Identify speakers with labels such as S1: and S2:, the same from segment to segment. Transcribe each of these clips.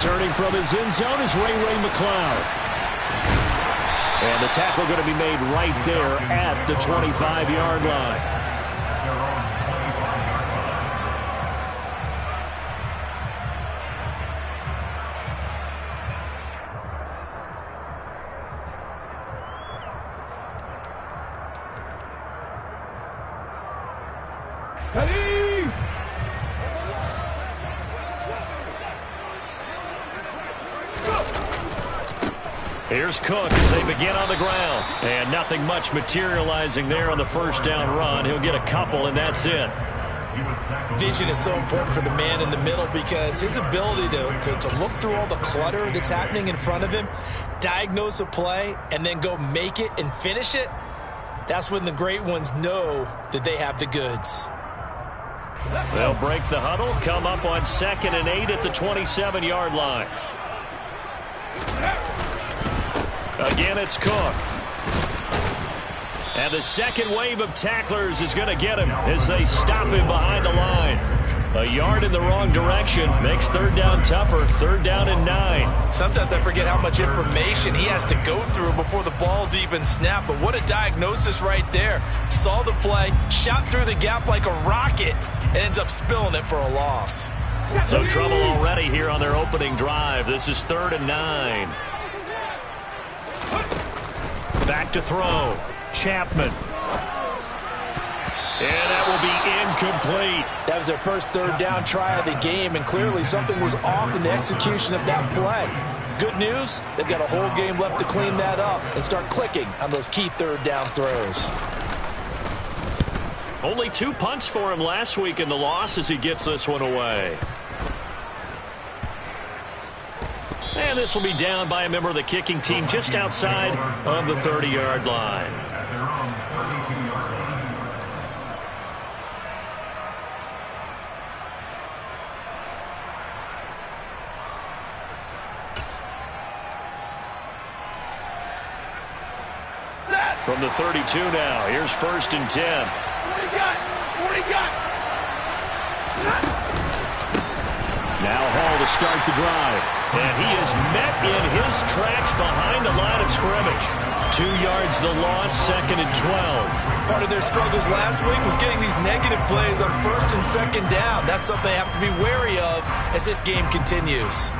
S1: Turning from his end zone is Ray McCloud. And the tackle going to be made right there at the 25-yard line. Here's Cook as they begin on the ground. And nothing much materializing there on the first down run. He'll get a couple, and that's it.
S2: Vision is so important for the man in the middle because his ability to look through all the clutter that's happening in front of him, diagnose a play, and then go make it and finish it, that's when the great ones know that they have the goods.
S1: They'll break the huddle, come up on 2nd and 8 at the 27-yard line. Again, it's Cook. And the second wave of tacklers is going to get him as they stop him behind the line. A yard in the wrong direction makes third down tougher. Third down and 9.
S2: Sometimes I forget how much information he has to go through before the ball's even snapped. But what a diagnosis right there. Saw the play, shot through the gap like a rocket, and ends up spilling it for a loss.
S1: So trouble already here on their opening drive. This is 3rd and 9. Back to throw. Chapman. And that will be incomplete.
S2: That was their first third down try of the game, and clearly something was off in the execution of that play. Good news, they've got a whole game left to clean that up and start clicking on those key third down throws.
S1: Only 2 punts for him last week in the loss as he gets this one away. And this will be down by a member of the kicking team just outside of the 30-yard line. From the 32 now, here's 1st and 10.
S3: What do you got? What do you got?
S1: Now Hall to start the drive. And he is met in his tracks behind the line of scrimmage. 2 yards the loss, 2nd and 12.
S2: Part of their struggles last week was getting these negative plays on 1st and 2nd down. That's something they have to be wary of as this game continues.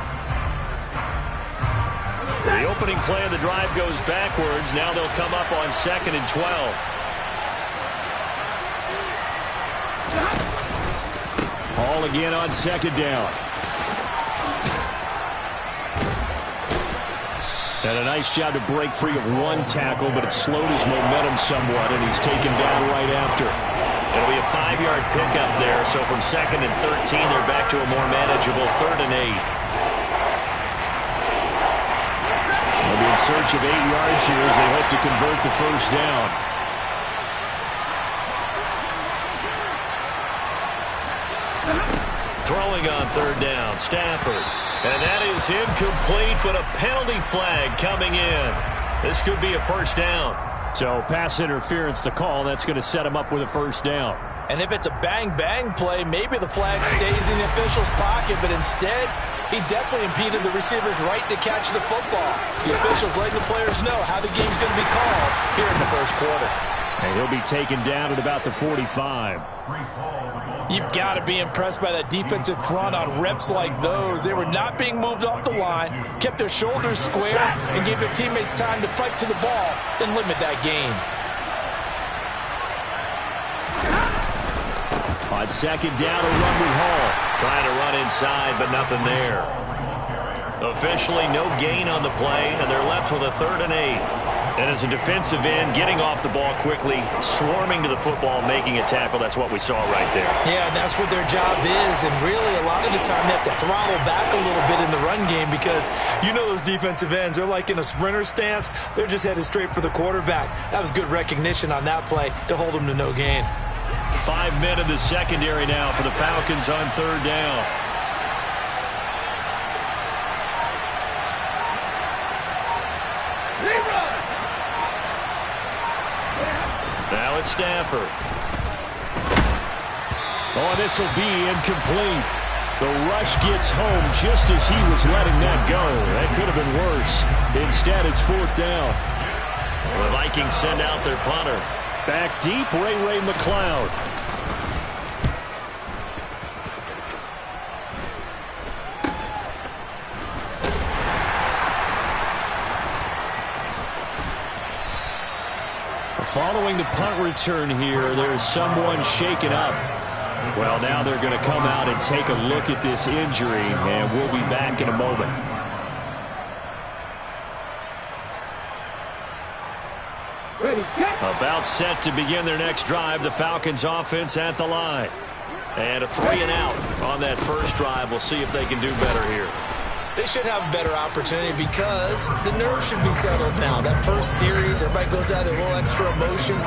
S1: The opening play of the drive goes backwards. Now they'll come up on 2nd and 12. Hall again on 2nd down. And a nice job to break free of one tackle, but it slowed his momentum somewhat, and he's taken down right after. It'll be a 5-yard pickup there, so from 2nd and 13, they're back to a more manageable 3rd and 8. They'll be in search of 8 yards here as they hope to convert the first down. Throwing on 3rd down, Stafford. And that is incomplete, but a penalty flag coming in. This could be a first down. So pass interference to call. That's going to set him up with a first down.
S2: And if it's a bang-bang play, maybe the flag stays in the official's pocket, but instead, he definitely impeded the receiver's right to catch the football. The officials letting the players know how the game's going to be called here in the first quarter.
S1: And he'll be taken down at about the 45.
S2: You've got to be impressed by that defensive front on reps like those. They were not being moved off the line, kept their shoulders square, and gave their teammates time to fight to the ball and limit that gain.
S1: On 2nd down, a run with Hall. Trying to run inside, but nothing there. Officially, no gain on the play, and they're left with a 3rd and 8. And as a defensive end, getting off the ball quickly, swarming to the football, making a tackle, that's what we saw right there.
S2: Yeah, that's what their job is, and really a lot of the time they have to throttle back a little bit in the run game because you know those defensive ends, they're like in a sprinter stance. They're just headed straight for the quarterback. That was good recognition on that play to hold them to no gain.
S1: 5 men in the secondary now for the Falcons on 3rd down. Now it's Stafford. Oh, this will be incomplete. The rush gets home just as he was letting that go. That could have been worse. Instead, it's 4th down. The Vikings send out their punter. Back deep, Ray McCloud. Following the punt return here, there's someone shaken up. Well, now they're going to come out and take a look at this injury, and we'll be back in a moment. About set to begin their next drive, the Falcons offense at the line. And a 3-and-out on that first drive. We'll see if they can do better here.
S2: They should have a better opportunity because the nerves should be settled now. That first series, everybody goes out with a little extra emotion.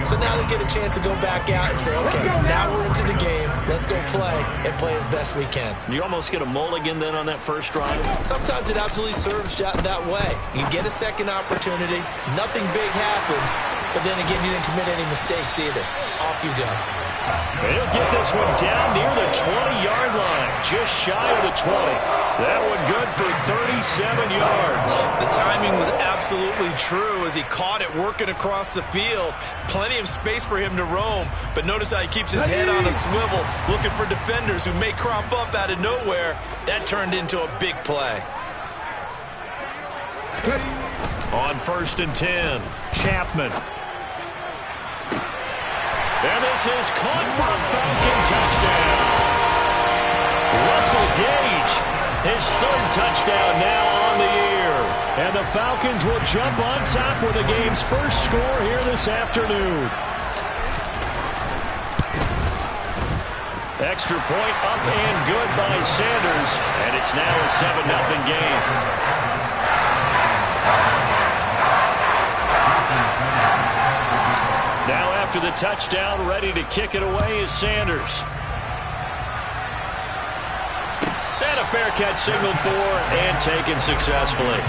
S2: So now they get a chance to go back out and say, okay, now we're into the game. Let's go play and play as best we can.
S1: You almost get a mulligan then on that first drive?
S2: Sometimes it absolutely serves that way. You get a second opportunity. Nothing big happened. But then again, you didn't commit any mistakes either. Off you go.
S1: He'll get this one down near the 20-yard line, just shy of the 20. That one good for 37 yards.
S2: The timing was absolutely true as he caught it working across the field. Plenty of space for him to roam, but notice how he keeps his head on a swivel, looking for defenders who may crop up out of nowhere. That turned into a big play.
S1: On 1st and 10, Chapman. And this is caught for a Falcon touchdown. Russell Gage, his 3rd touchdown now on the year. And the Falcons will jump on top with the game's first score here this afternoon. Extra point up and good by Sanders. And it's now a 7-0 game. Now after the touchdown, ready to kick it away is Sanders. And a fair catch signaled for and taken successfully.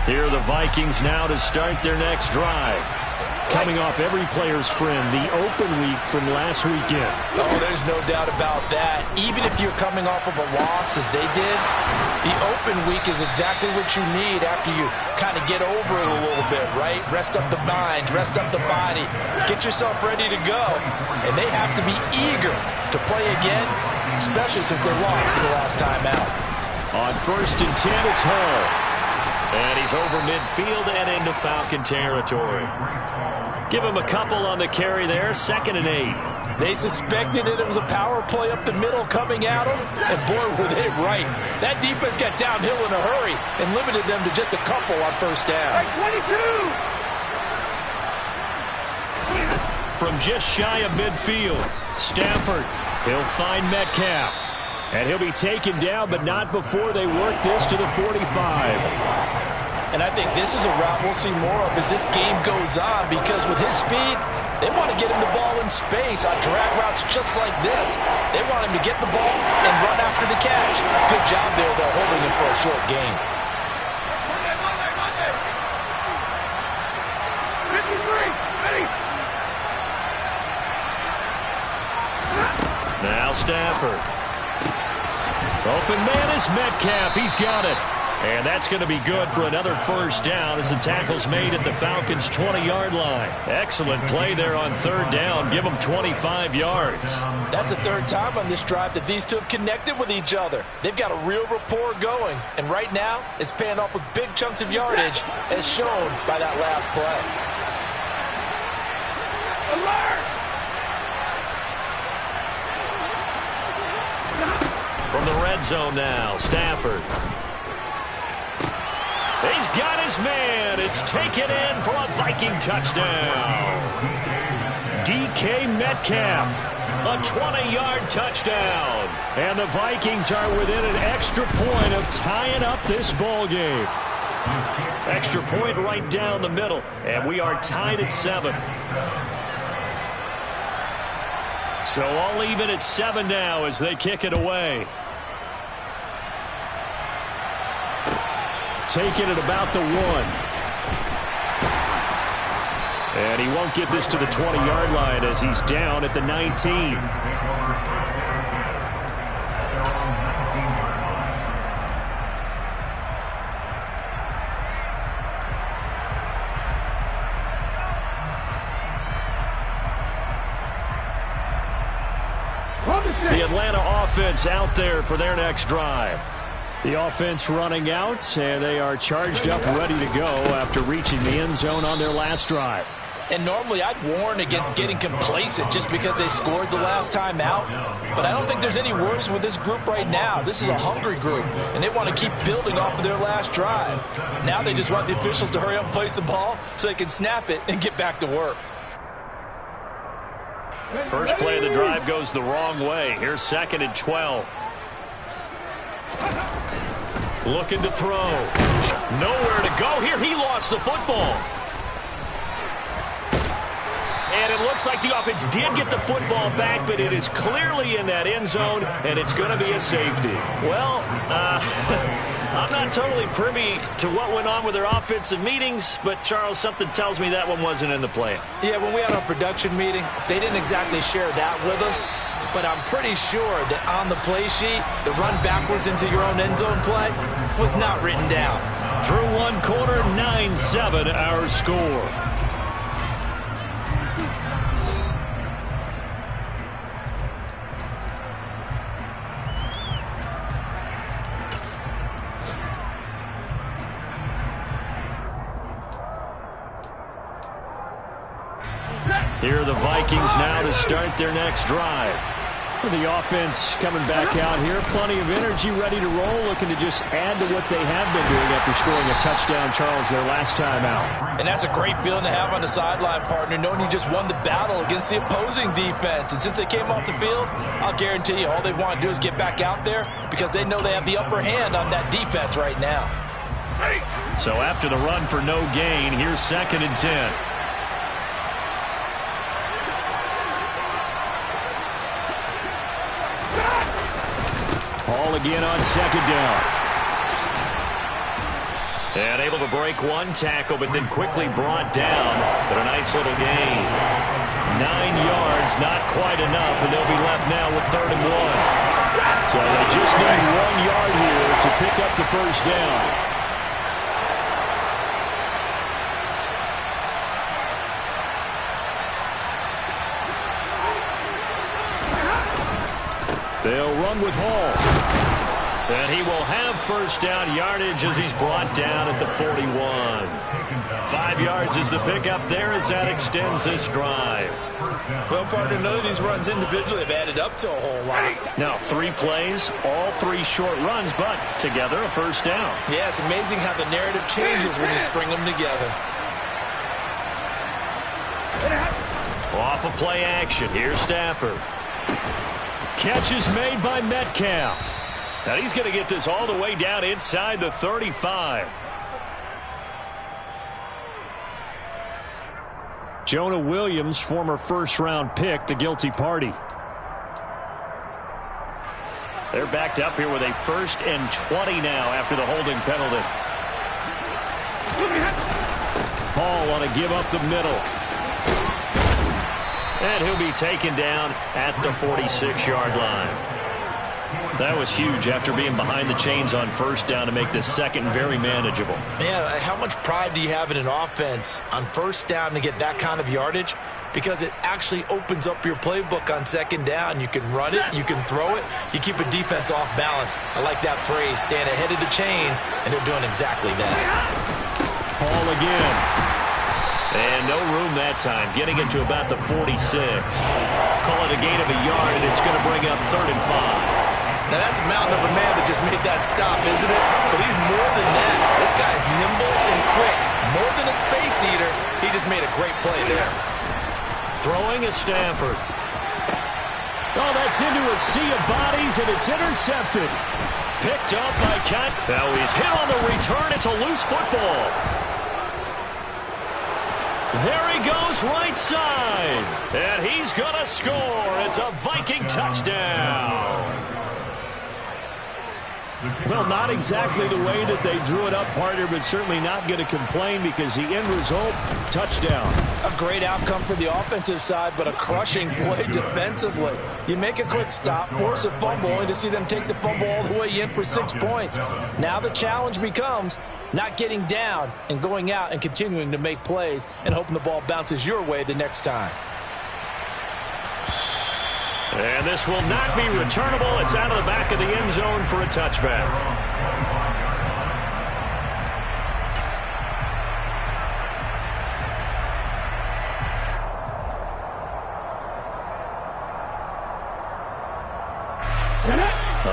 S1: Here are the Vikings now to start their next drive. Coming off every player's friend, the open week from last weekend.
S2: Oh, there's no doubt about that. Even if you're coming off of a loss, as they did, the open week is exactly what you need after you kind of get over it a little bit, right? Rest up the mind, rest up the body, get yourself ready to go. And they have to be eager to play again, especially since they lost the last time out.
S1: On 1st and 10, it's Hall. And he's over midfield and into Falcon territory. Give him a couple on the carry there, 2nd and 8.
S2: They suspected that it was a power play up the middle coming at them, and boy, were they right. That defense got downhill in a hurry and limited them to just a couple on 1st down.
S3: 22!
S1: From just shy of midfield, Stafford, he'll find Metcalf. And he'll be taken down, but not before they work this to the 45.
S2: And I think this is a route we'll see more of as this game goes on, because with his speed, they want to get him the ball in space on drag routes just like this. They want him to get the ball and run after the catch. Good job there, though, holding him for a short gain.
S3: Monday. 53, ready.
S1: Now Stafford. Open man is Metcalf. He's got it. And that's going to be good for another 1st down as the tackle's made at the Falcons' 20-yard line. Excellent play there on 3rd down. Give them 25 yards.
S2: That's the 3rd time on this drive that these two have connected with each other. They've got a real rapport going. And right now, it's paying off with big chunks of yardage, as shown by that last play.
S3: Alert!
S1: From the red zone now, Stafford. He's got his man. It's taken in for a Viking touchdown. DK Metcalf, a 20-yard touchdown. And the Vikings are within an extra point of tying up this ball game. Extra point right down the middle, and we are tied at 7. So all even at 7 now as they kick it away. taken at about the 1. And he won't get this to the 20-yard line as he's down at the 19. The Atlanta offense out there for their next drive. The offense running out, and they are charged up, ready to go after reaching the end zone on their last drive.
S2: And normally I'd warn against getting complacent just because they scored the last time out. But I don't think there's any worries with this group right now. This is a hungry group, and they want to keep building off of their last drive. Now they just want the officials to hurry up and place the ball so they can snap it and get back to work.
S1: First play of the drive goes the wrong way. Here's 2nd and 12. Looking to throw. Nowhere to go here. He lost the football. And it looks like the offense did get the football back, but it is clearly in that end zone, and it's going to be a safety. Well, I'm not totally privy to what went on with their offensive meetings, but, Charles, something tells me that one wasn't in the plan.
S2: Yeah, when we had our production meeting, they didn't exactly share that with us, but I'm pretty sure that on the play sheet, the run backwards into your own end zone play was not written down.
S1: Through one quarter, 9-7 our score. Here are the Vikings now to start their next drive. The offense coming back out here. Plenty of energy, ready to roll, looking to just add to what they have been doing after scoring a touchdown, Charles, their last time out.
S2: And that's a great feeling to have on the sideline, partner, knowing you just won the battle against the opposing defense. And since they came off the field, I'll guarantee you all they want to do is get back out there because they know they have the upper hand on that defense right now.
S1: So after the run for no gain, here's 2nd and 10. Ball again on 2nd down. And able to break one tackle, but then quickly brought down. But a nice little gain. 9 yards, not quite enough, and they'll be left now with 3rd and 1. So they just need 1 yard here to pick up the first down. They'll run with Hall. And he will have first down yardage as he's brought down at the 41. 5 yards is the pickup there as that extends this drive.
S2: Well, partner, none of these runs individually have added up to a whole lot.
S1: Now, 3 plays, all 3 short runs, but together a first down.
S2: Yeah, it's amazing how the narrative changes when you string them together.
S1: Off of play action, here's Stafford. Catch is made by Metcalf. Now he's going to get this all the way down inside the 35. Jonah Williams, former first-round pick, the guilty party. They're backed up here with a 1st and 20 now after the holding penalty. Hall want to give up the middle. And he'll be taken down at the 46-yard line. That was huge after being behind the chains on first down to make this second very manageable.
S2: Yeah, how much pride do you have in an offense on first down to get that kind of yardage? Because it actually opens up your playbook on 2nd down. You can run it, you can throw it, you keep a defense off balance. I like that phrase, stand ahead of the chains, and they're doing exactly that.
S1: Hall again. And no room that time, getting it to about the 46. Call it a gain of a yard, and it's going to bring up 3rd and 5.
S2: Now, that's a mountain of a man that just made that stop, isn't it? But he's more than that. This guy's nimble and quick. More than a space eater, he just made a great play there.
S1: Throwing is Stafford. Oh, that's into a sea of bodies, and it's intercepted. Picked up by Cat. Now he's hit on the return. It's a loose football. There he goes right side. And he's going to score. It's a Viking touchdown. Well, not exactly the way that they drew it up, partner, but certainly not going to complain because the end result, touchdown.
S2: A great outcome for the offensive side, but a crushing play defensively. You make a quick stop, force a fumble, only to see them take the fumble all the way in for 6 points. Now the challenge becomes not getting down and going out and continuing to make plays and hoping the ball bounces your way the next time.
S1: And this will not be returnable. It's out of the back of the end zone for a touchback.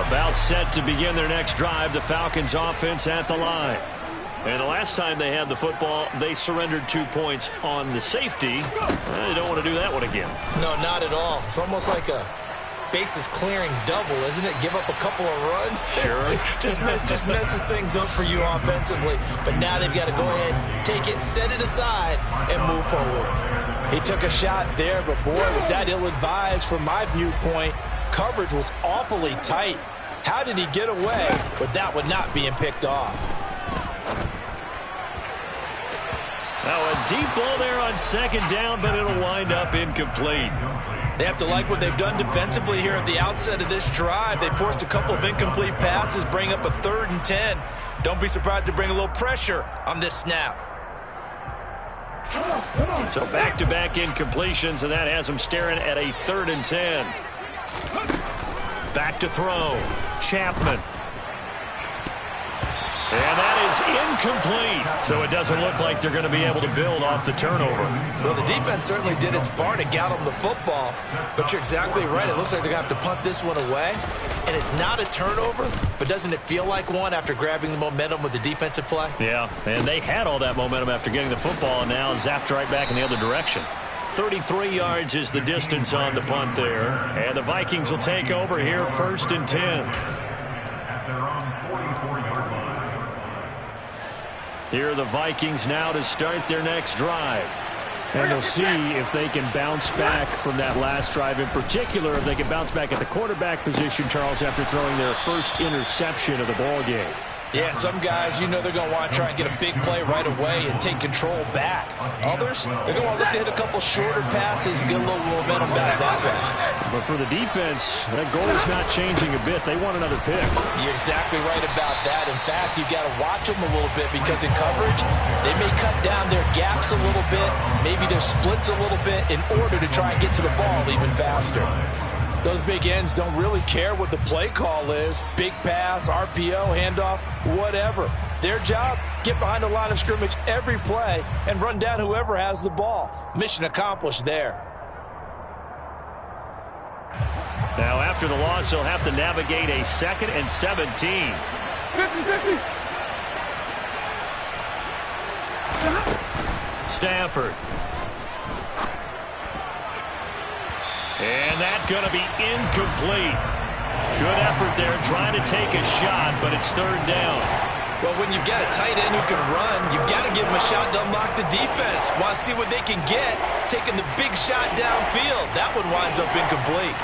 S1: About set to begin their next drive, the Falcons offense at the line. And the last time they had the football, they surrendered 2 points on the safety. They don't want to do that one again.
S2: No, not at all. It's almost like a bases clearing double, isn't it? Give up a couple of runs.
S1: Sure.
S2: just messes things up for you offensively. But now they've got to go ahead, take it, set it aside, and move forward. He took a shot there, but boy, was that ill-advised from my viewpoint. Coverage was awfully tight. How did he get away with that one not being picked off?
S1: Now a deep ball there on second down, but it'll wind up incomplete.
S2: They have to like what they've done defensively here at the outset of this drive. They forced a couple of incomplete passes, bring up a 3rd and 10. Don't be surprised to bring a little pressure on this snap.
S1: So back-to-back incompletions, and that has them staring at a 3rd and 10. Back to throw. Chapman. And that is incomplete. So it doesn't look like they're going to be able to build off the turnover.
S2: Well, the defense certainly did its part to get them the football. But you're exactly right. It looks like they're going to have to punt this one away. And it's not a turnover, but doesn't it feel like one after grabbing the momentum with the defensive play?
S1: Yeah, and they had all that momentum after getting the football and now zapped right back in the other direction. 33 yards is the distance on the punt there. And the Vikings will take over here 1st and 10. Here are the Vikings now to start their next drive. And they'll see if they can bounce back from that last drive. In particular, if they can bounce back at the quarterback position, Charles, after throwing their first interception of the ball game.
S2: Yeah, some guys, you know they're going to want to try and get a big play right away and take control back. Others, they're going to look to hit a couple shorter passes and get a little momentum back that way.
S1: But for the defense, that goal is not changing a bit. They want another pick.
S2: You're exactly right about that. In fact, you've got to watch them a little bit because in coverage, they may cut down their gaps a little bit, maybe their splits a little bit in order to try and get to the ball even faster. Those big ends don't really care what the play call is. Big pass, RPO, handoff, whatever. Their job, get behind the line of scrimmage every play and run down whoever has the ball. Mission accomplished there.
S1: Now, after the loss, they'll have to navigate a 2nd and 17.
S3: 50-50.
S1: Stafford. And that's going to be incomplete. Good effort there trying to take a shot, but it's 3rd down.
S2: Well, when you've got a tight end who can run, you've got to give him a shot to unlock the defense. Want to see what they can get, taking the big shot downfield. That one winds up incomplete.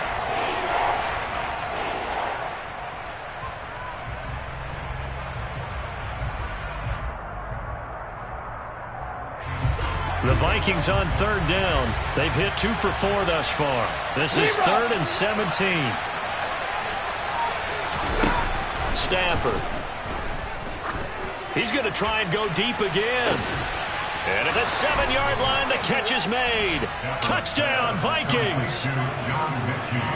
S1: The Vikings on 3rd down. They've hit 2 for 4 thus far. This is 3rd and 17. Stafford. He's going to try and go deep again. And at the 7-yard line, the catch is made. Touchdown, Vikings.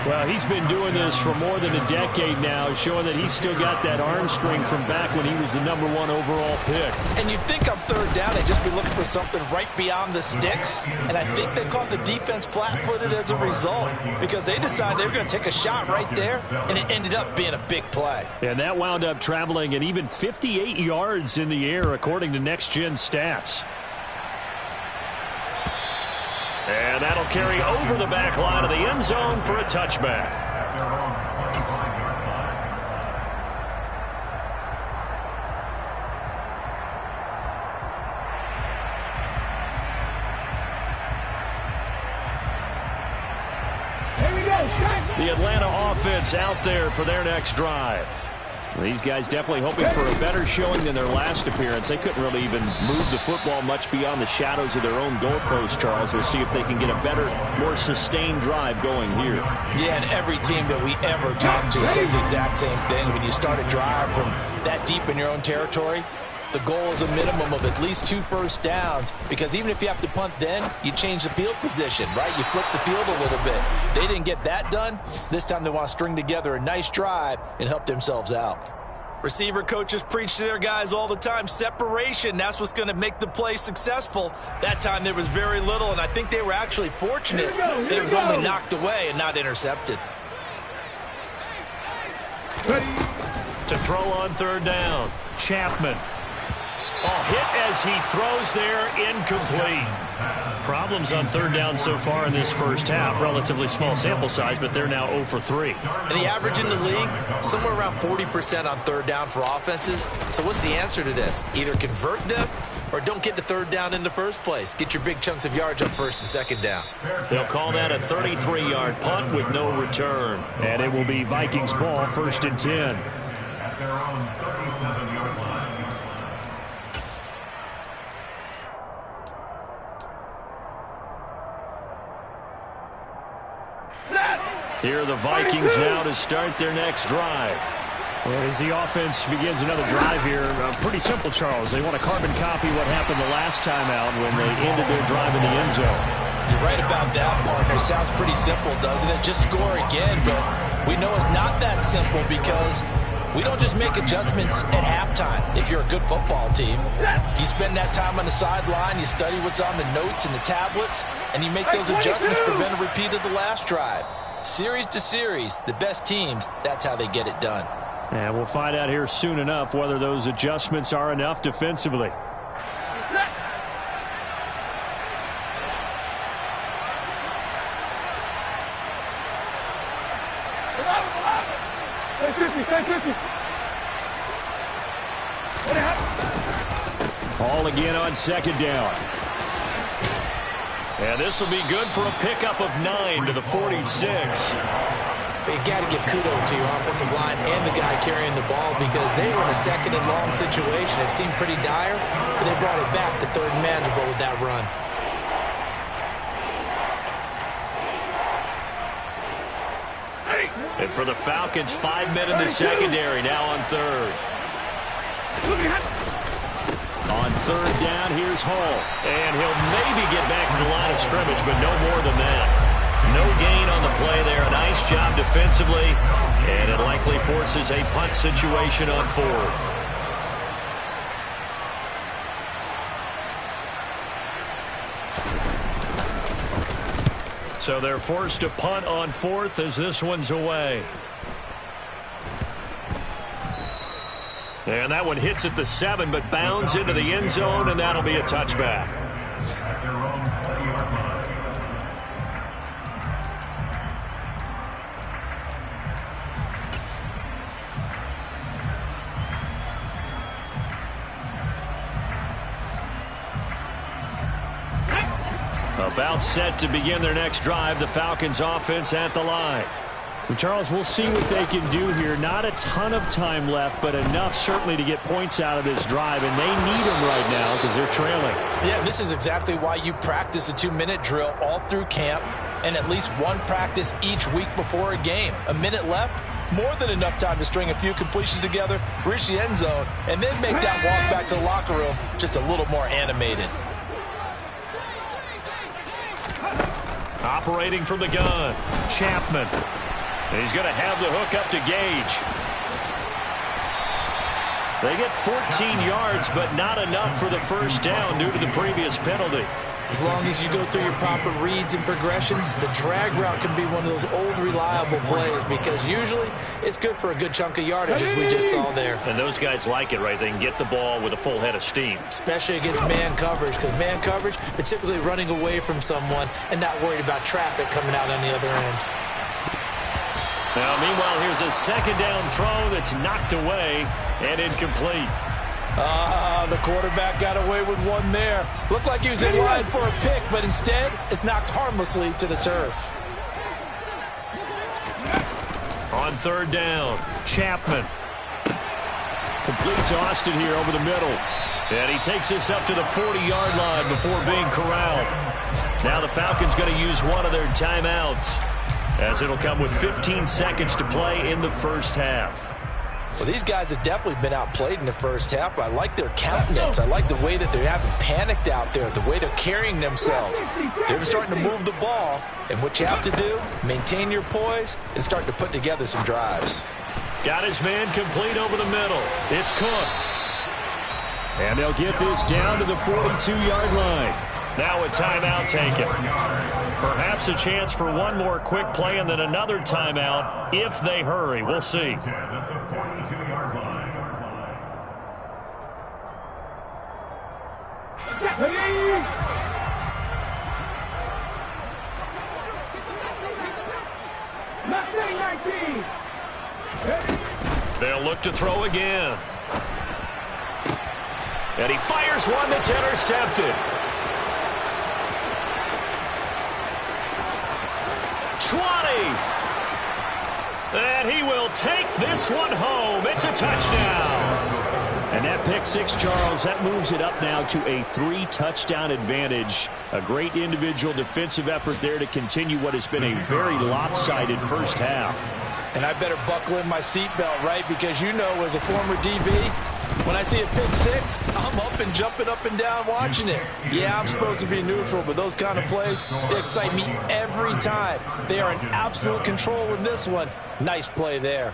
S1: Well, he's been doing this for more than a decade now, showing that he's still got that arm strength from back when he was the #1 overall pick.
S2: And you'd think on 3rd down, they'd just be looking for something right beyond the sticks. And I think they caught the defense flat-footed as a result because they decided they were going to take a shot right there, and it ended up being a big play.
S1: And that wound up traveling at even 58 yards in the air, according to Next Gen Stats. And that'll carry over the back line of the end zone for a touchback.
S3: Here we go.
S1: The Atlanta offense out there for their next drive. These guys definitely hoping for a better showing than their last appearance. They couldn't really even move the football much beyond the shadows of their own goalpost, Charles. We'll see if they can get a better, more sustained drive going here.
S2: Yeah, and every team that we ever talk to says the exact same thing. When you start a drive from that deep in your own territory, the goal is a minimum of at least 2 first downs, because even if you have to punt then, you change the field position, right? You flip the field a little bit. They didn't get that done. This time they want to string together a nice drive and help themselves out. Receiver coaches preach to their guys all the time. Separation, that's what's going to make the play successful. That time there was very little, and I think they were actually fortunate that it was only knocked away and not intercepted.
S1: To throw on 3rd down, Chapman. Hit as he throws there, incomplete. Problems on 3rd down so far in this first half. Relatively small sample size, but they're now 0 for 3.
S2: And the average in the league, somewhere around 40% on 3rd down for offenses. So what's the answer to this? Either convert them or don't get to 3rd down in the first place. Get your big chunks of yards on 1st and 2nd down.
S1: They'll call that a 33-yard punt with no return. And it will be Vikings ball, 1st and 10.
S3: At their own 37-yard line.
S1: Here are the Vikings now to start their next drive. As the offense begins another drive here, pretty simple, Charles. They want to carbon copy what happened the last time out when they ended their drive in the end zone.
S2: You're right about that, partner. Sounds pretty simple, doesn't it? Just score again, but we know it's not that simple because we don't just make adjustments at halftime. If you're a good football team, you spend that time on the sideline, you study what's on the notes and the tablets, and you make those adjustments to prevent a repeat of the last drive. Series to series, the best teams, that's how they get it done.
S1: And we'll find out here soon enough whether those adjustments are enough defensively. Ball again on 2nd down. And this will be good for a pickup of 9 to the 46.
S2: You got to give kudos to your offensive line and the guy carrying the ball because they were in a 2nd and long situation. It seemed pretty dire, but they brought it back to 3rd and manageable with that run.
S1: And for the Falcons, 5 men in the secondary now on 3rd. On 3rd down, here's Hall. And he'll maybe get back to the line of scrimmage, but no more than that. No gain on the play there. A nice job defensively. And it likely forces a punt situation on 4th. So they're forced to punt on 4th as this one's away. And that one hits at the 7, but bounds into the end zone, and that'll be a touchback.
S3: At their own 40-yard line.
S1: About set to begin their next drive, the Falcons offense at the line. Well, Charles, we'll see what they can do here. Not a ton of time left, but enough certainly to get points out of this drive, and they need them right now because they're trailing.
S2: Yeah, this is exactly why you practice a 2-minute drill all through camp and at least one practice each week before a game. A minute left, more than enough time to string a few completions together, reach the end zone, and then make that walk back to the locker room just a little more animated.
S1: Operating from the gun, Chapman. And he's going to have the hook up to Gage. They get 14 yards, but not enough for the first down due to the previous penalty.
S2: As long as you go through your proper reads and progressions, the drag route can be one of those old reliable plays because usually it's good for a good chunk of yardage as we just saw there.
S1: And those guys like it, right? They can get the ball with a full head of steam.
S2: Especially against man coverage, because man coverage, they're typically running away from someone and not worried about traffic coming out on the other end.
S1: Now, meanwhile, here's a 2nd down throw that's knocked away and incomplete.
S2: The quarterback got away with one there. Looked like he was in line for a pick, but instead it's knocked harmlessly to the turf.
S1: On 3rd down, Chapman. Complete to Austin here over the middle. And he takes this up to the 40-yard line before being corralled. Now the Falcons going to use one of their timeouts, as it'll come with 15 seconds to play in the first half.
S2: Well, these guys have definitely been outplayed in the first half, but I like their countenance. I like the way that they're having panicked out there, the way they're carrying themselves. They're starting to move the ball, and what you have to do, maintain your poise and start to put together some drives.
S1: Got his man complete over the middle. It's Cook. And they'll get this down to the 42-yard line. Now a timeout taken. Perhaps a chance for one more quick play and then another timeout if they hurry. We'll see. They'll look to throw again. And he fires one that's intercepted. 20. And he will take this one home. It's a touchdown. And that pick six, Charles, that moves it up now to a 3-touchdown advantage. A great individual defensive effort there to continue what has been a very lopsided first half.
S2: And I better buckle in my seatbelt, right? Because you know, as a former DB, when I see a pick six, I'm up and jumping up and down watching it. Yeah, I'm supposed to be neutral, but those kind of plays, they excite me every time. They are in absolute control in this one. Nice play there.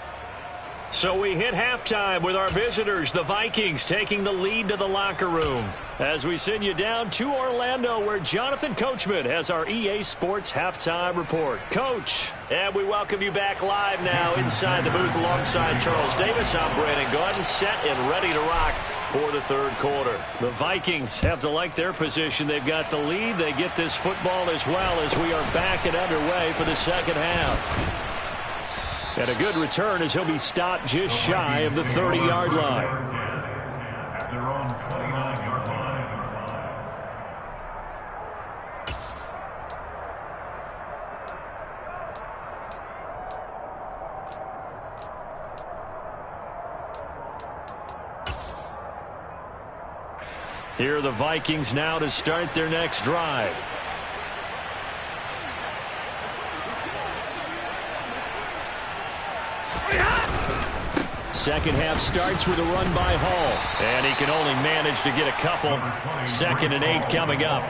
S1: So we hit halftime with our visitors, the Vikings, taking the lead to the locker room. As we send you down to Orlando, where Jonathan Coachman has our EA Sports Halftime Report. Coach, and we welcome you back live now inside the booth alongside Charles Davis. I'm Brandon Gaudin, set and ready to rock for the third quarter. The Vikings have to like their position. They've got the lead. They get this football as well as we are back and underway for the second half. And a good return as he'll be stopped just shy of the 30-yard line.
S3: At their own 29-yard line.
S1: Here are the Vikings now to start their next drive. Second half starts with a run by Hall. And he can only manage to get a couple. 2nd and 8 coming up.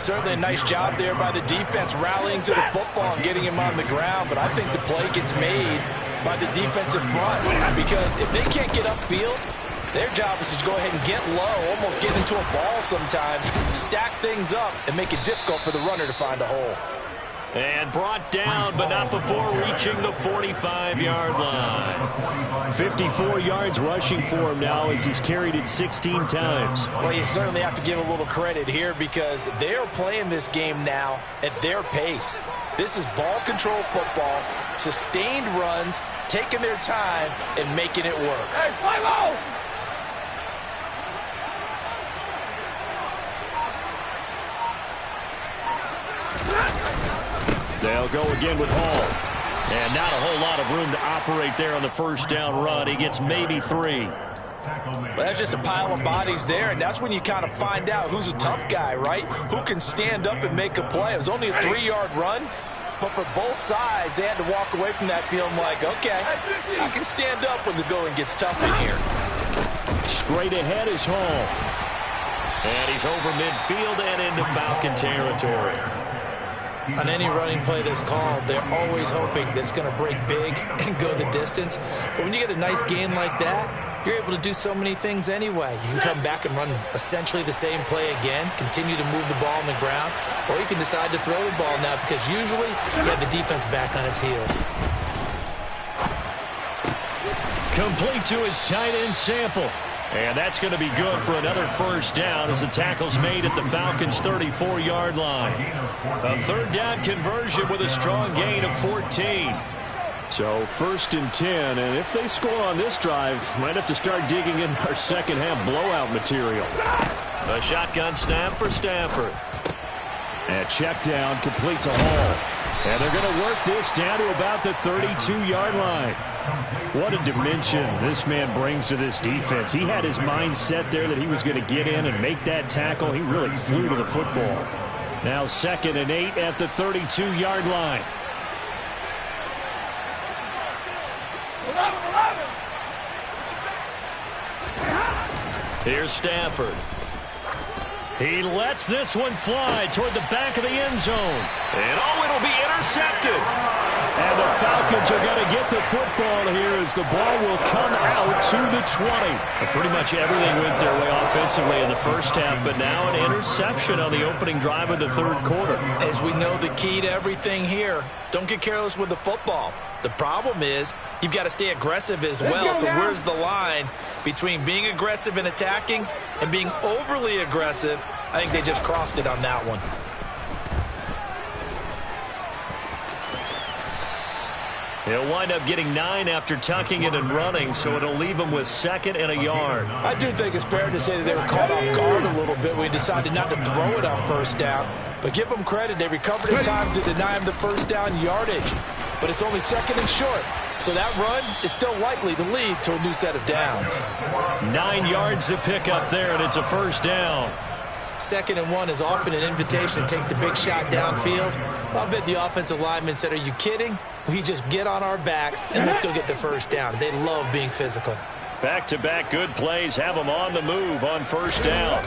S2: Certainly a nice job there by the defense rallying to the football and getting him on the ground. But I think the play gets made by the defensive front. Because if they can't get upfield, their job is to go ahead and get low, almost get into a ball sometimes, stack things up, and make it difficult for the runner to find a hole.
S1: And brought down, but not before reaching the 45-yard line. 54 yards rushing for him now as he's carried it 16 times.
S2: Well, you certainly have to give a little credit here because they are playing this game now at their pace. This is ball control football, sustained runs, taking their time, and making it work. Hey, fly low!
S1: They'll go again with Hall. And not a whole lot of room to operate there on the first down run. He gets maybe 3.
S2: Well, that's just a pile of bodies there, and that's when you kind of find out who's a tough guy, right? Who can stand up and make a play. It was only a 3-yard run, but for both sides, they had to walk away from that feeling like, okay, I can stand up when the going gets tough in here.
S1: Straight ahead is Hall. And he's over midfield and into Falcon territory.
S2: On any running play that's called, they're always hoping that it's going to break big and go the distance. But when you get a nice gain like that, you're able to do so many things anyway. You can come back and run essentially the same play again, continue to move the ball on the ground, or you can decide to throw the ball now because usually you have the defense back on its heels.
S1: Complete to his tight end Sample. And that's going to be good for another first down as the tackle's made at the Falcons' 34-yard line. A third down conversion with a strong gain of 14. So 1st and 10, and if they score on this drive, might have to start digging in our second half blowout material. A shotgun snap for Stafford. And check down complete to Hall. And they're going to work this down to about the 32-yard line. What a dimension this man brings to this defense. He had his mind set there that he was going to get in and make that tackle. He really flew to the football. Now 2nd and 8 at the 32-yard line. Here's Stafford. He lets this one fly toward the back of the end zone. And it'll be intercepted. And the Falcons are going to get the football here as the ball will come out to the 20. And pretty much everything went their way offensively in the first half, but now an interception on the opening drive of the third quarter.
S2: As we know, the key to everything here, don't get careless with the football. The problem is you've got to stay aggressive as well. So where's the line between being aggressive and attacking and being overly aggressive? I think they just crossed it on that one.
S1: He'll wind up getting 9 after tucking it and running, so it'll leave him with 2nd and a yard.
S4: I do think it's fair to say that they were caught off guard a little bit. We decided not to throw it on first down. But give them credit. They recovered in time to deny him the first down yardage. But it's only 2nd and short. So that run is still likely to lead to a new set of downs.
S1: 9 yards to pick up there, and it's a first down.
S2: 2nd and 1 is often an invitation to take the big shot downfield. I'll bet the offensive lineman said, are you kidding? We just get on our backs and we'll still get the first down. They love being physical.
S1: Back-to-back good plays have them on the move on first down.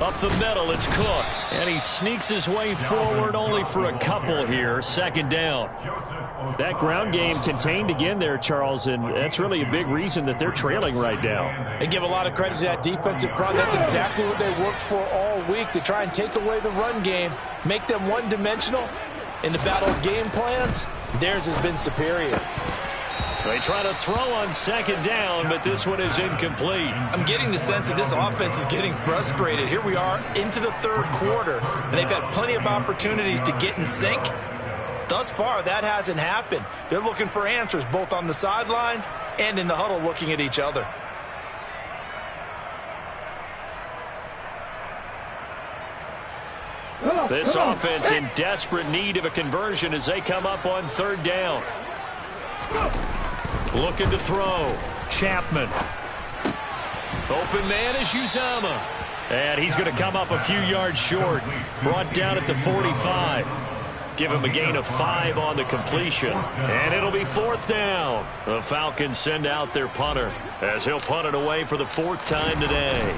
S1: Up the middle, it's Cook. And he sneaks his way forward only for a couple here. 2nd down. That ground game contained again there, Charles, and that's really a big reason that they're trailing right now.
S4: They give a lot of credit to that defensive front. That's exactly what they worked for all week, to try and take away the run game, make them one-dimensional. In the battle of game plans, theirs has been superior.
S1: They try to throw on 2nd down, but this one is incomplete.
S2: I'm getting the sense that this offense is getting frustrated. Here we are into the third quarter, and they've had plenty of opportunities to get in sync. Thus far, that hasn't happened. They're looking for answers both on the sidelines and in the huddle looking at each other.
S1: This offense in desperate need of a conversion as they come up on 3rd down. Looking to throw. Chapman. Open man is Uzomah. And he's going to come up a few yards short. Brought down at the 45. Give him a gain of 5 on the completion. And it'll be 4th down. The Falcons send out their punter as he'll punt it away for the 4th time today.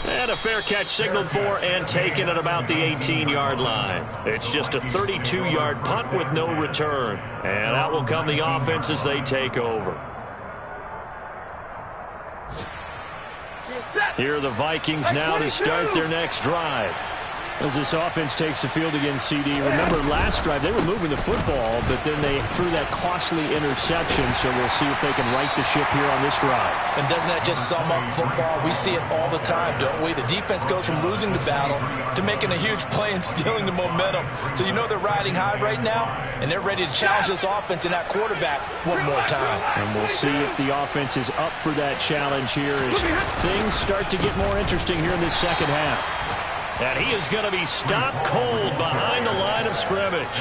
S1: And a fair catch signaled for and taken at about the 18-yard line. It's just a 32-yard punt with no return. And out will come the offense as they take over. Here are the Vikings now to start their next drive. As this offense takes the field against CD. Remember last drive they were moving the football, but then they threw that costly interception, so we'll see if they can right the ship here on this drive.
S4: And doesn't that just sum up football? We see it all the time, don't we? The defense goes from losing the battle to making a huge play and stealing the momentum. So you know they're riding high right now, and they're ready to challenge this offense and that quarterback one more time.
S1: And we'll see if the offense is up for that challenge here as things start to get more interesting here in this second half. And he is going to be stopped cold behind the line of scrimmage.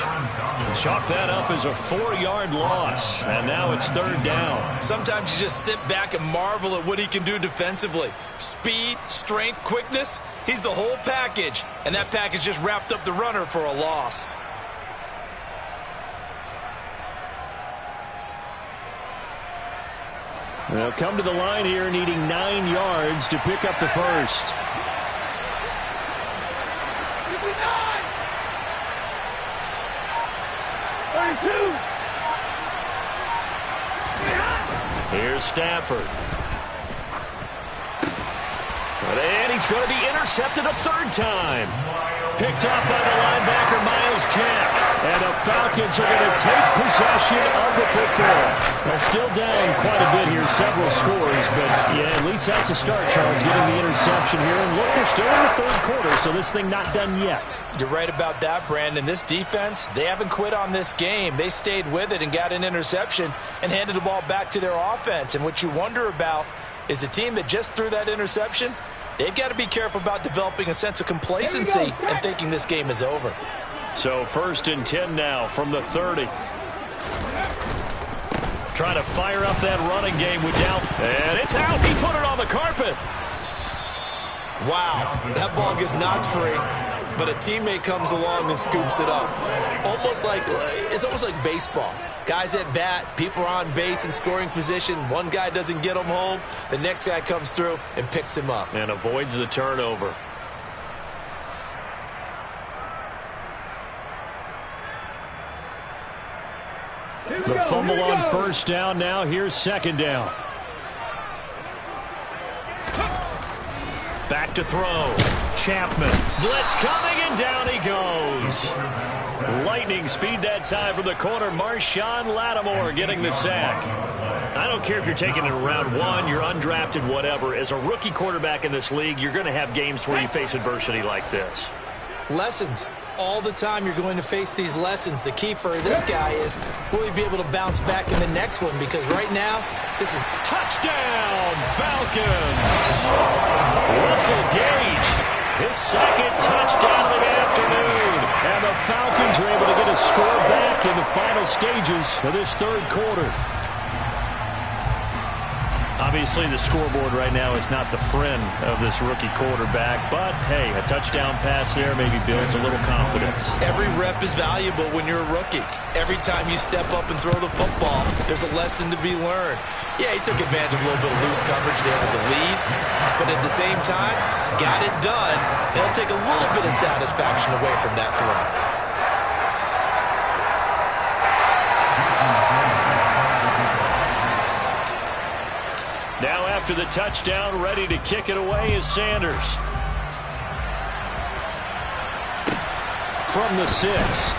S1: Chalk that up as a 4-yard loss. And now it's 3rd down.
S2: Sometimes you just sit back and marvel at what he can do defensively. Speed, strength, quickness. He's the whole package. And that package just wrapped up the runner for a loss.
S1: They'll come to the line here needing 9 yards to pick up the first. Here's Stafford. And he's going to be intercepted a 3rd time. Picked off by the linebacker, Myles Jack. And the Falcons are going to take possession of the football. Well, still down quite a bit here, several scores. But, yeah, at least that's a start, Charles, getting the interception here. And look, we're still in the 3rd quarter, so this thing not done yet.
S4: You're right about that, Brandon. This defense, they haven't quit on this game. They stayed with it and got an interception and handed the ball back to their offense. And what you wonder about is the team that just threw that interception, They've got to be careful about developing a sense of complacency and thinking this game is over.
S1: So 1st and 10 now from the 30. Trying to fire up that running game with Down. And it's out. He put it on the carpet.
S2: Wow, that ball gets knocked free, but a teammate comes along and scoops it up. It's almost like baseball. Guys at bat, people are on base in scoring position. One guy doesn't get him home. The next guy comes through and picks him up.
S1: And avoids the turnover. The fumble on 1st down now. Here's 2nd down. Back to throw. Chapman. Blitz coming, and down he goes. Lightning speed that time from the corner. Marshawn Lattimore getting the sack. I don't care if you're taking it in round 1, you're undrafted, whatever. As a rookie quarterback in this league, you're going to have games where you face adversity like this.
S2: Lessons. All the time you're going to face these lessons. The key for this guy is, will he be able to bounce back in the next one? Because right now, this is
S1: touchdown, Falcons. Russell Gage, his 2nd touchdown of the afternoon. And the Falcons are able to get a score back in the final stages of this 3rd quarter. Obviously, the scoreboard right now is not the friend of this rookie quarterback. But, hey, a touchdown pass there maybe builds a little confidence.
S2: Every rep is valuable when you're a rookie. Every time you step up and throw the football, there's a lesson to be learned. Yeah, he took advantage of a little bit of loose coverage there with the lead. But at the same time, got it done. It'll take a little bit of satisfaction away from that throw.
S1: Now after the touchdown, ready to kick it away is Sanders. From the 6.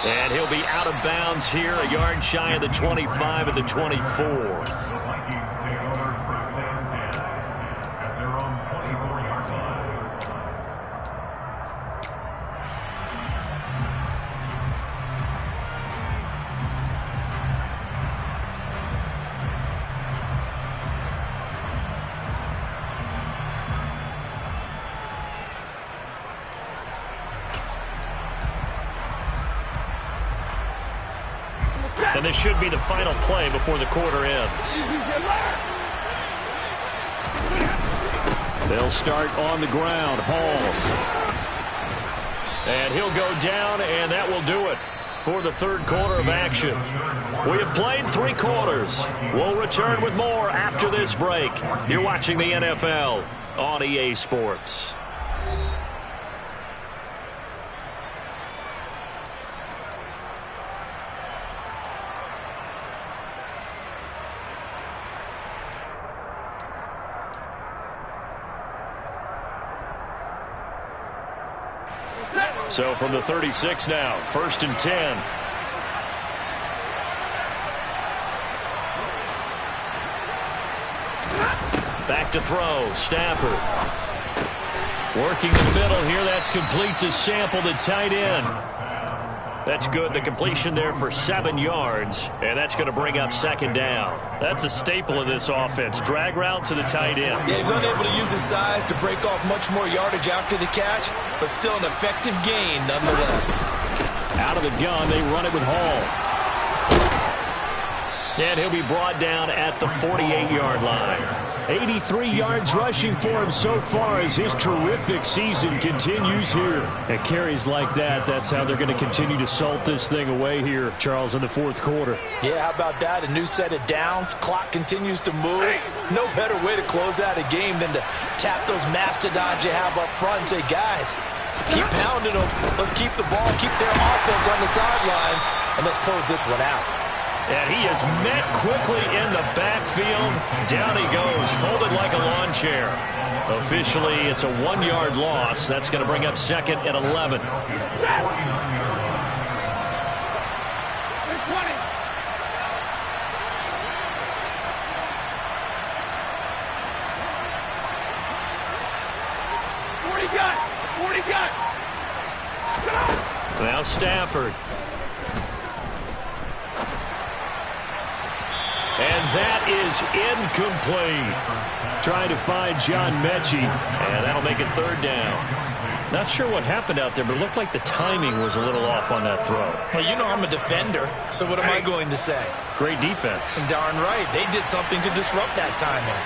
S1: And he'll be out of bounds here, a yard shy of the 25 of the 24. And this should be the final play before the quarter ends. They'll start on the ground. Hall. And he'll go down, and that will do it for the 3rd quarter of action. We have played 3 quarters. We'll return with more after this break. You're watching the NFL on EA Sports. So from the 36 now, 1st and 10. Back to throw, Stafford. Working the middle here, that's complete to Sample, the tight end. That's good, the completion there for 7 yards, and that's going to bring up 2nd down. That's a staple of this offense, drag route to the tight end.
S2: Yeah, he's unable to use his size to break off much more yardage after the catch, but still an effective gain nonetheless.
S1: Out of the gun, they run it with Hall. And he'll be brought down at the 48-yard line. 83 yards rushing for him so far as his terrific season continues here. And carries like that, that's how they're going to continue to salt this thing away here, Charles, in the 4th quarter.
S4: Yeah, how about that? A new set of downs. Clock continues to move. No better way to close out a game than to tap those mastodons you have up front and say, guys, keep pounding them. Let's keep the ball, keep their offense on the sidelines, and let's close this one out.
S1: And he is met quickly in the backfield. Down he goes, folded like a lawn chair. Officially, it's a 1-yard loss. That's going to bring up 2nd and 11. Now Stafford. And that is incomplete. Trying to find John Mechie, and that'll make it third down. Not sure what happened out there, but it looked like the timing was a little off on that throw.
S2: Well, you know I'm a defender, so what am I going to say?
S1: Great defense.
S2: Darn right. They did something to disrupt that timing.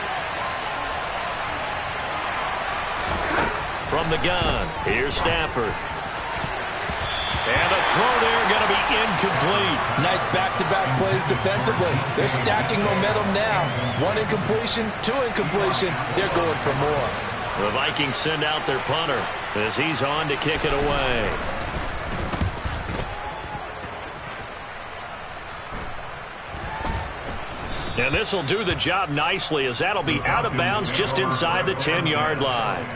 S1: From the gun, here's Stafford. And the throw there going to be incomplete.
S4: Nice back-to-back plays defensively. They're stacking momentum now. 1 incompletion, 2 incompletion. They're going for more.
S1: The Vikings send out their punter as he's on to kick it away. And this will do the job nicely as that'll be out of bounds just inside the 10-yard line.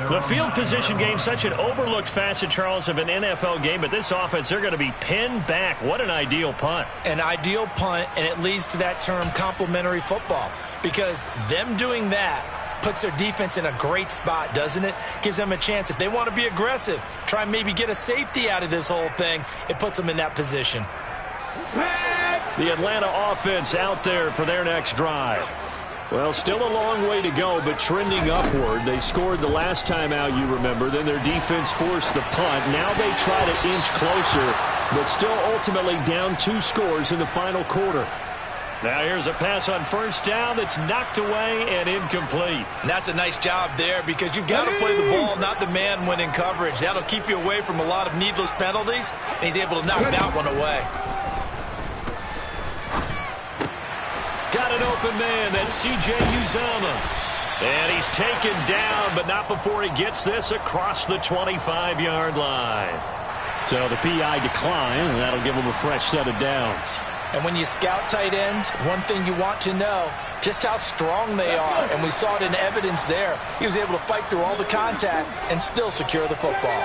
S1: The field position game, such an overlooked facet, Charles, of an NFL game, but this offense, they're going to be pinned back. What an ideal punt.
S2: An ideal punt, and it leads to that term complementary football, because them doing that puts their defense in a great spot, doesn't it? Gives them a chance. If they want to be aggressive, try and maybe get a safety out of this whole thing, it puts them in that position.
S1: The Atlanta offense out there for their next drive. Well, still a long way to go, but trending upward. They scored the last time out, you remember. Then their defense forced the punt. Now they try to inch closer, but still ultimately down 2 scores in the final quarter. Now here's a pass on first down that's knocked away and incomplete.
S2: And that's a nice job there, because you've got to play the ball, not the man when in coverage. That'll keep you away from a lot of needless penalties, and he's able to knock that one away.
S1: Got an open man. That's C.J. Uzomah. And he's taken down, but not before he gets this across the 25-yard line. So the PI decline, and that'll give him a fresh set of downs.
S4: And when you scout tight ends, one thing you want to know, just how strong they are. And we saw it in evidence there. He was able to fight through all the contact and still secure the football.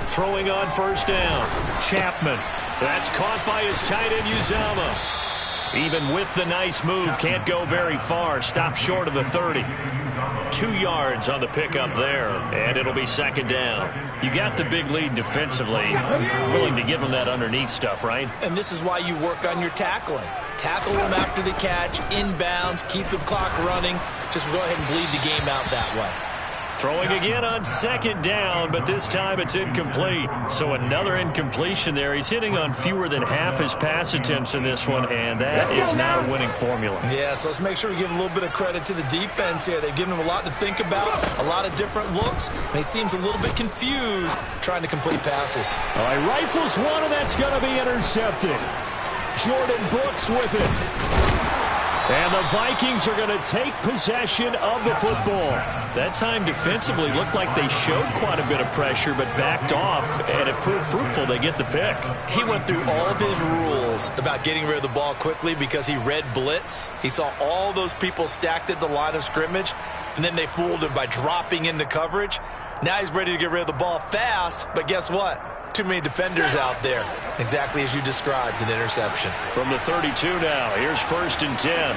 S1: Throwing on first down. Chapman. That's caught by his tight end, Uzomah. Even with the nice move, can't go very far. Stopped short of the 30. 2 yards on the pickup there, and it'll be second down. You got the big lead defensively. Willing to give them that underneath stuff, right?
S2: And this is why you work on your tackling. Tackle them after the catch, inbounds, keep the clock running. Just go ahead and bleed the game out that way.
S1: Throwing again on second down, but this time it's incomplete. So another incompletion there. He's hitting on fewer than half his pass attempts in this one, and that is not a winning formula.
S2: Yeah, so let's make sure we give a little bit of credit to the defense here. They've given him a lot to think about, a lot of different looks, and he seems a little bit confused trying to complete passes.
S1: All right, rifles one, and that's going to be intercepted. Jordan Brooks with it. And the Vikings are going to take possession of the football. That time defensively looked like they showed quite a bit of pressure but backed off, and it proved fruitful. They get the pick.
S2: He went through all of his rules about getting rid of the ball quickly because he read blitz. He saw all those people stacked at the line of scrimmage, and then they fooled him by dropping into coverage. Now he's ready to get rid of the ball fast, but guess what? Too many defenders out there. Exactly as you described, an interception.
S1: From the 32 now, here's 1st and 10.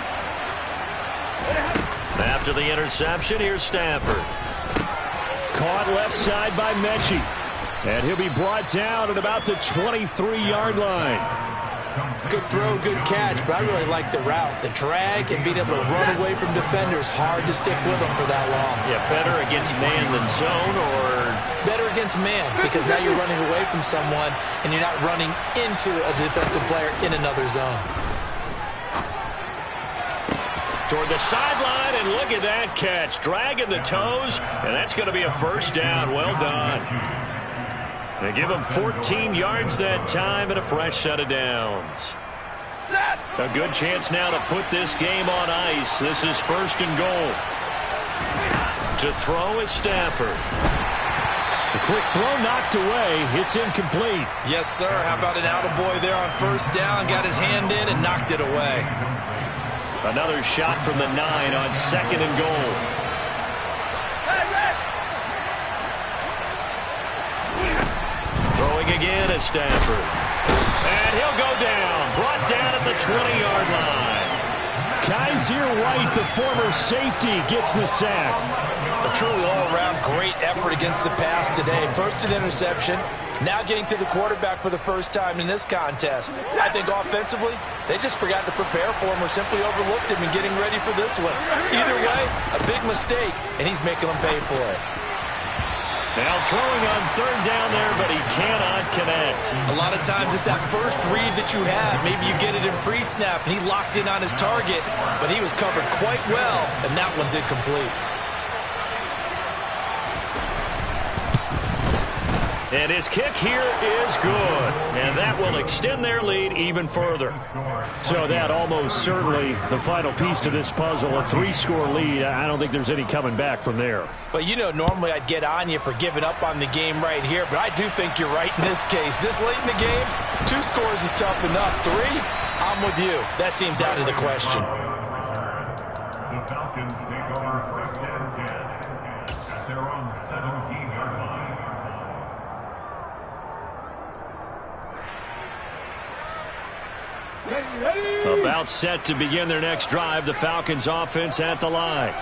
S1: After the interception, here's Stafford. Caught left side by Mechie. And he'll be brought down at about the 23-yard line.
S2: Good throw, good catch, but I really like the route. The drag and being able to run away from defenders, hard to stick with them for that long.
S1: Yeah, better against man than zone, or
S2: better against man, because now you're running away from someone and you're not running into a defensive player in another zone.
S1: Toward the sideline, and look at that catch. Dragging the toes, and that's going to be a first down. Well done. They give him 14 yards that time and a fresh set of downs. A good chance now to put this game on ice. This is 1st and goal. To throw is Stafford. The quick throw knocked away. It's incomplete.
S2: Yes, sir. How about an attaboy there on first down? Got his hand in and knocked it away.
S1: Another shot from the 9 on 2nd and goal. Throwing again is Stafford. And he'll go down. Brought down at the 20-yard line. Kaiser White, the former safety, gets the sack.
S2: A truly all-around great effort against the pass today. First an interception,
S4: Now getting to the quarterback for the first time in this contest. I think offensively, they just forgot to prepare for him or simply overlooked him in getting ready for this one. Either way, a big mistake, and he's making them pay for it.
S1: Now throwing on third down there, but he cannot connect.
S2: A lot of times it's that first read that you have. Maybe you get it in pre-snap, and he locked in on his target, but he was covered quite well, and that one's incomplete.
S1: And his kick here is good. And that will extend their lead even further. So that almost certainly the final piece to this puzzle, a 3-score lead. I don't think there's any coming back from there.
S4: But you know, normally I'd get on you for giving up on the game right here, but I do think you're right in this case. This late in the game, 2 scores is tough enough. 3, I'm with you. That seems out of the question.
S3: The Falcons take over first and 10 at their own 17-yard line.
S1: About set to begin their next drive, the Falcons offense at the line.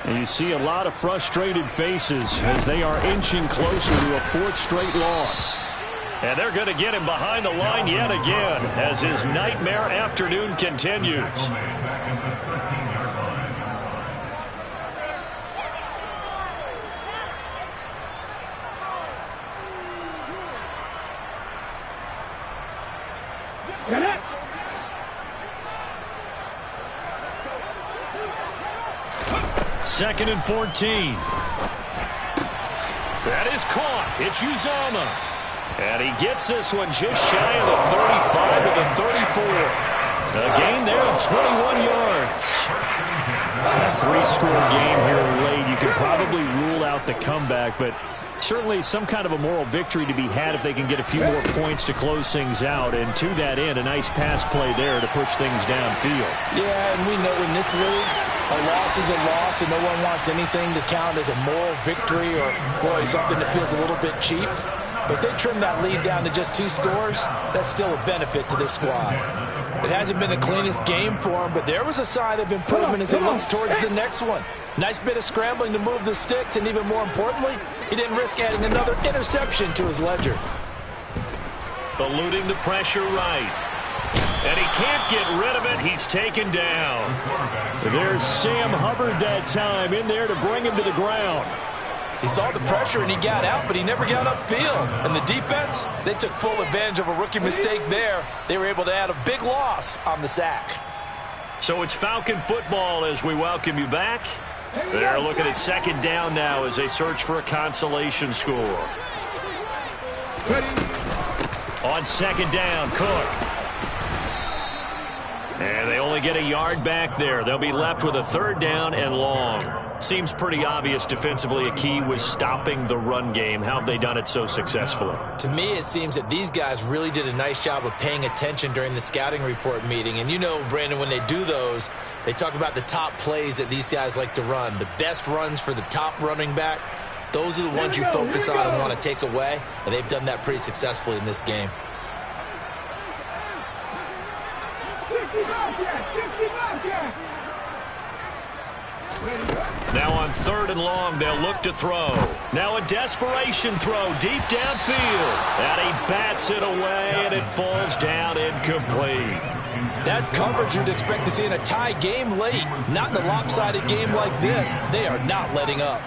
S1: And you see a lot of frustrated faces as they are inching closer to a 4th straight loss. And they're going to get him behind the line yet again as his nightmare afternoon continues.
S3: Back at the 13-yard line.
S1: Second and 14. That is caught. It's Uzomah. And he gets this one just shy of the 35 to the 34. A gain there of 21 yards. A 3-score game here late. You can probably rule out the comeback, but certainly some kind of a moral victory to be had if they can get a few more points to close things out. And to that end, a nice pass play there to push things downfield.
S4: Yeah, and we know in this league, a loss is a loss, and no one wants anything to count as a moral victory or, boy, something that feels a little bit cheap. But if they trim that lead down to just 2 scores, that's still a benefit to this squad. It hasn't been the cleanest game for him, but there was a sign of improvement as he looks towards the next one. Nice bit of scrambling to move the sticks, and even more importantly, he didn't risk adding another interception to his ledger.
S1: Eluding the pressure right. And he can't get rid of it. He's taken down. There's Sam Hubbard that time in there to bring him to the ground.
S4: He saw the pressure and he got out, but he never got upfield. And the defense, they took full advantage of a rookie mistake there. They were able to add a big loss on the sack.
S1: So it's Falcon football as we welcome you back. They're looking at second down now as they search for a consolation score. On second down, Cook. And they only get a yard back there. They'll be left with a 3rd down and long. Seems pretty obvious defensively a key was stopping the run game. How have they done it so successfully?
S2: To me, it seems that these guys really did a nice job of paying attention during the scouting report meeting. And you know, Brandon, when they do those, they talk about the top plays that these guys like to run. The best runs for the top running back, those are the ones you focus on and want to take away. And they've done that pretty successfully in this game.
S1: Now on 3rd and long, they'll look to throw. Now a desperation throw deep downfield. And he bats it away, and it falls down incomplete.
S4: That's coverage you'd expect to see in a tie game late. Not in a lopsided game like this. They are not letting up.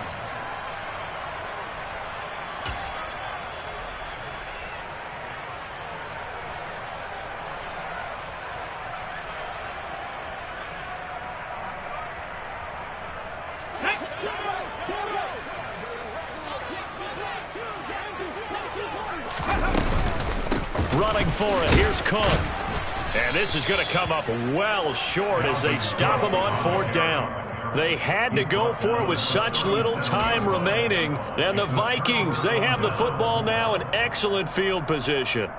S1: Running for it. Here's Cook. And this is going to come up well short as they stop him on 4th down. They had to go for it with such little time remaining. And the Vikings, they have the football now in excellent field position.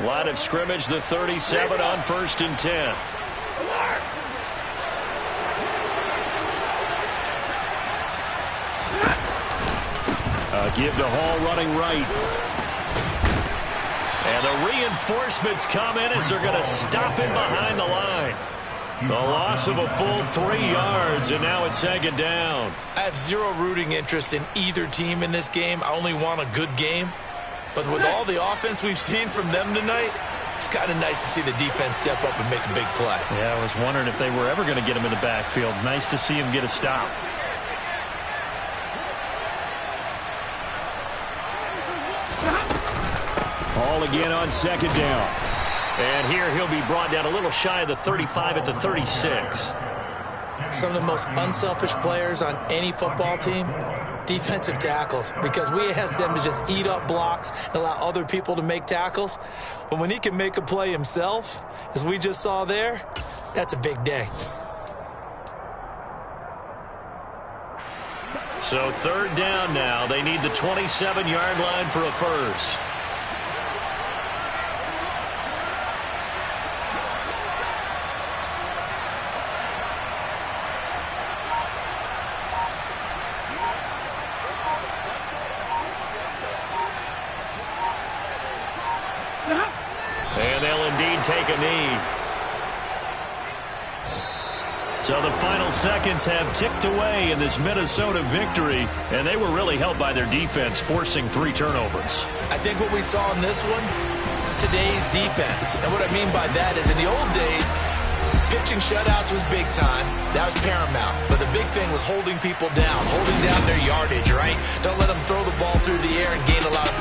S1: Line of scrimmage, the 37 on 1st and 10. Give to Hall running right. And the reinforcements come in as they're going to stop him behind the line. The loss of a full 3 yards, and now it's second down.
S2: I have zero rooting interest in either team in this game. I only want a good game. But with all the offense we've seen from them tonight, it's kind of nice to see the defense step up and make a big play.
S1: Yeah, I was wondering if they were ever going to get him in the backfield. Nice to see him get a stop. All again on second down. And here he'll be brought down a little shy of the 35 at the 36.
S2: Some of the most unselfish players on any football team, defensive tackles, because we ask them to just eat up blocks and allow other people to make tackles. But when he can make a play himself, as we just saw there, that's a big day.
S1: So third down now. They need the 27-yard line for a first. And they'll indeed take a knee. So the final seconds have ticked away in this Minnesota victory, and they were really helped by their defense, forcing 3 turnovers.
S2: I think what we saw in this one, today's defense. And what I mean by that is in the old days, pitching shutouts was big time. That was paramount. But the big thing was holding people down, holding down their yardage, right? Don't let them throw the ball through the air and gain a lot of...